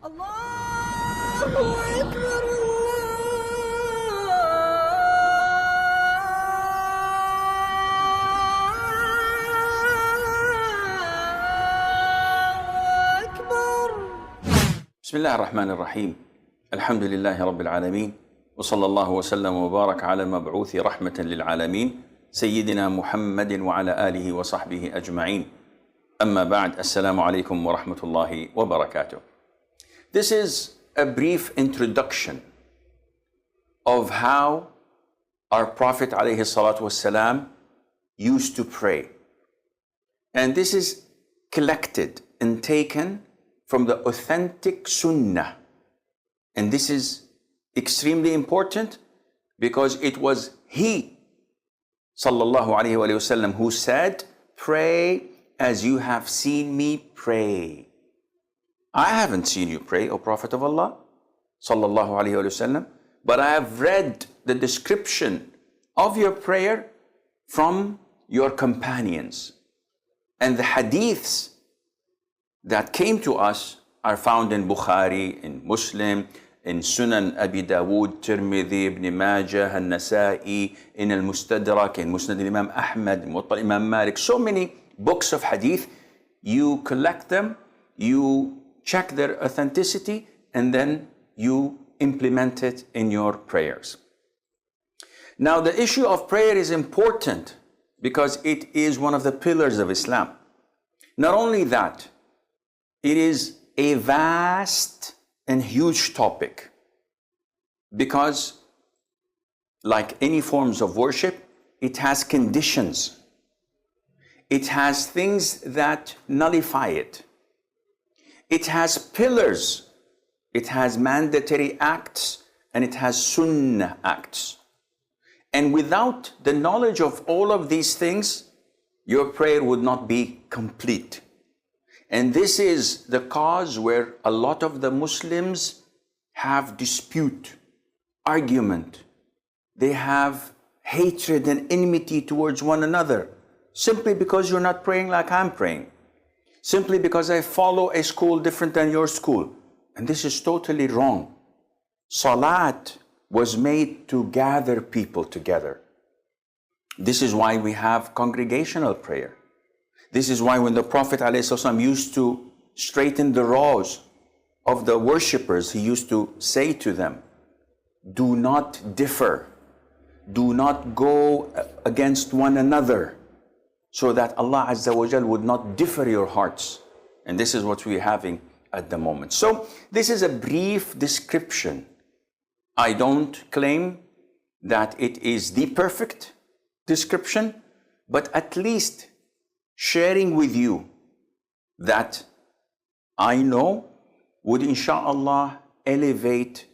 الله أكبر الله أكبر. بسم الله الرحمن الرحيم. الحمد لله رب العالمين، وصلى الله وسلم وبارك على المبعوث رحمة للعالمين سيدنا محمد وعلى آله وصحبه أجمعين. أما بعد، السلام عليكم ورحمة الله وبركاته. This is a brief introduction of how our Prophet ﷺ used to pray. And this is collected and taken from the authentic Sunnah. And this is extremely important because it was he, sallallahu alayhi wa sallam, who said, "Pray as you have seen me pray." I haven't seen you pray, O Prophet of Allah, sallallahu alayhi wa sallam, but I have read the description of your prayer from your companions. And the hadiths that came to us are found in Bukhari, in Muslim, in Sunan Abi Dawood, Tirmidhi, Ibn Majah, An-Nasa'i, in Al-Mustadrak, in Musnad Imam Ahmad, Muwatta Imam Malik. So many books of hadith. You collect them, you check their authenticity, and then you implement it in your prayers. Now, the issue of prayer is important because it is one of the pillars of Islam. Not only that, it is a vast and huge topic because, like any forms of worship, it has conditions. It has things that nullify it. It has pillars. It has mandatory acts, and it has sunnah acts. And without the knowledge of all of these things, your prayer would not be complete. And this is the cause where a lot of the Muslims have dispute, argument. They have hatred and enmity towards one another simply because you're not praying like I'm praying. Simply because I follow a school different than your school. And this is totally wrong. Salat was made to gather people together. This is why we have congregational prayer. This is why when the Prophet ﷺ used to straighten the rows of the worshippers, he used to say to them, "Do not differ. Do not go against one another, so that Allah Azza wa Jal would not differ your hearts." And this is what we're having at the moment. So this is a brief description. I don't claim that it is the perfect description, but at least sharing with you that I know would inshallah elevate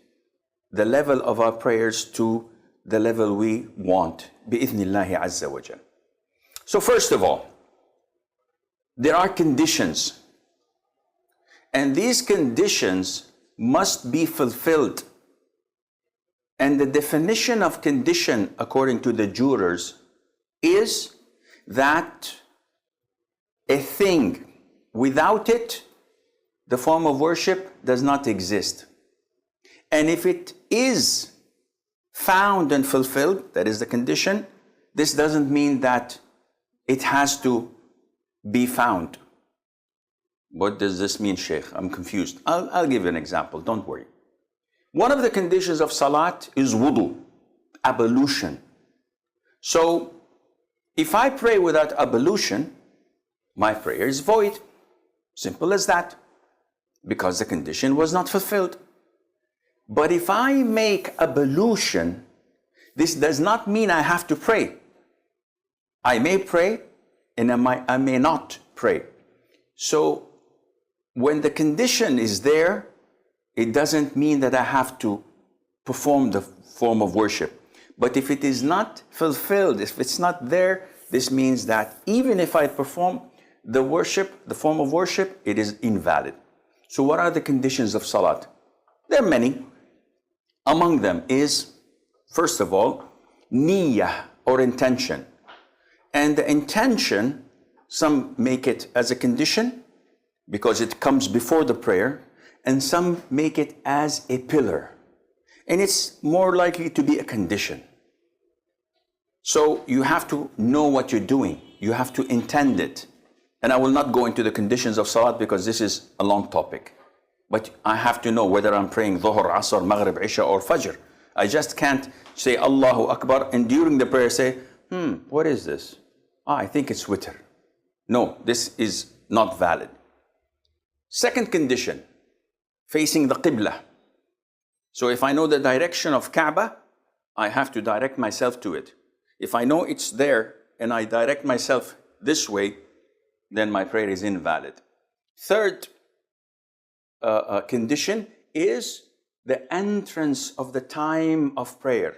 the level of our prayers to the level we want, bi'ithnillahi azza wa jal. So first of all, there are conditions, and these conditions must be fulfilled. And the definition of condition, according to the jurors, is that a thing, without it, the form of worship does not exist. And if it is found and fulfilled, that is the condition, this doesn't mean that it has to be found. What does this mean, Sheikh? I'm confused. I'll give you an example, don't worry. One of the conditions of salat is wudu, ablution. So, if I pray without ablution, my prayer is void. Simple as that. Because the condition was not fulfilled. But if I make ablution, this does not mean I have to pray. I may pray and I may not pray. So when the condition is there, it doesn't mean that I have to perform the form of worship. But if it is not fulfilled, if it's not there, this means that even if I perform the worship, the form of worship, it is invalid. So what are the conditions of salat? There are many. Among them is, first of all, niyyah, or intention. And the intention, some make it as a condition because it comes before the prayer, and some make it as a pillar. And it's more likely to be a condition. So you have to know what you're doing. You have to intend it. And I will not go into the conditions of Salat because this is a long topic. But I have to know whether I'm praying Dhuhr, Asr, Maghrib, Isha or Fajr. I just can't say Allahu Akbar and during the prayer say, what is this? I think it's witr. No, this is not valid. Second condition, facing the Qibla. So if I know the direction of Kaaba, I have to direct myself to it. If I know it's there and I direct myself this way, then my prayer is invalid. Third condition is the entrance of the time of prayer.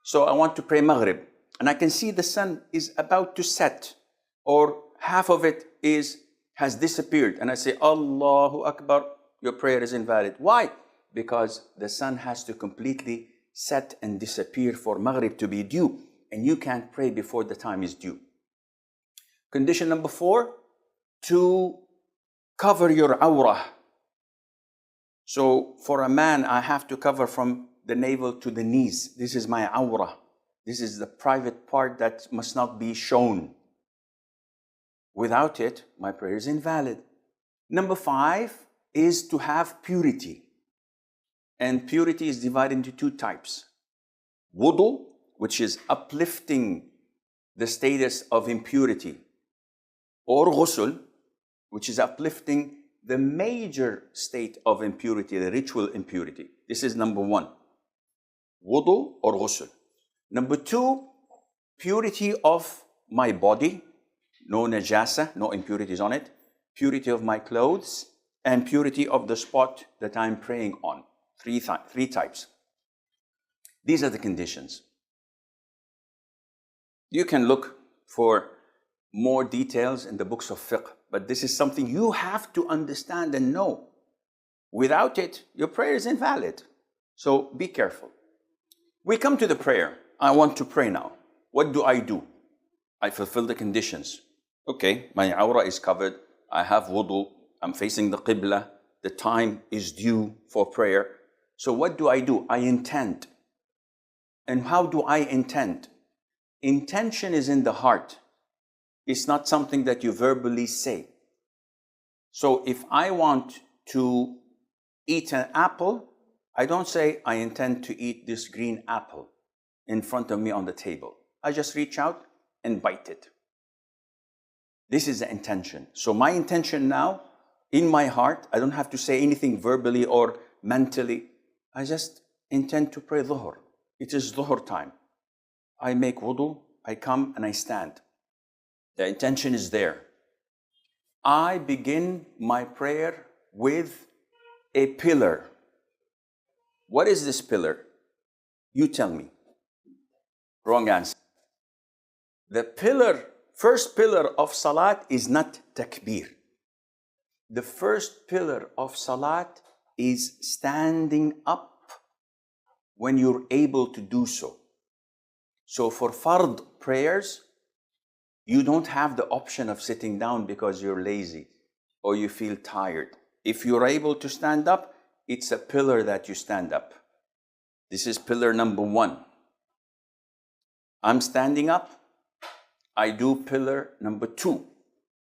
So I want to pray Maghrib and I can see the sun is about to set or half of it has disappeared and I say Allahu Akbar, your prayer is invalid. Why? Because the sun has to completely set and disappear for Maghrib to be due and you can't pray before the time is due. Condition number 4, to cover your awrah. So for a man, I have to cover from the navel to the knees. This is my awrah. This is the private part that must not be shown. Without it, my prayer is invalid. Number 5 is to have purity. And purity is divided into 2 types. Wudu, which is uplifting the status of impurity. Or ghusl, which is uplifting the major state of impurity, the ritual impurity. This is number 1. Wudu or ghusl. Number 2, purity of my body. No najasa, no impurities on it. Purity of my clothes and purity of the spot that I'm praying on. 3 types. These are the conditions. You can look for more details in the books of fiqh, but this is something you have to understand and know. Without it, your prayer is invalid. So be careful. We come to the prayer. I want to pray now. What do? I fulfill the conditions. Okay, my awrah is covered. I have wudu. I'm facing the qibla. The time is due for prayer. So what do? I intend. And how do I intend? Intention is in the heart. It's not something that you verbally say. So if I want to eat an apple, I don't say I intend to eat this green apple in front of me on the table. I just reach out and bite it. This is the intention. So my intention now, in my heart, I don't have to say anything verbally or mentally. I just intend to pray Dhuhr. It is Dhuhr time. I make wudu, I come and I stand. The intention is there. I begin my prayer with a pillar. What is this pillar? You tell me. Wrong answer. The first pillar of Salat is not takbir. The first pillar of Salat is standing up when you're able to do so. So for fard prayers, you don't have the option of sitting down because you're lazy or you feel tired. If you're able to stand up, it's a pillar that you stand up. This is pillar number 1. I'm standing up. I do pillar number 2.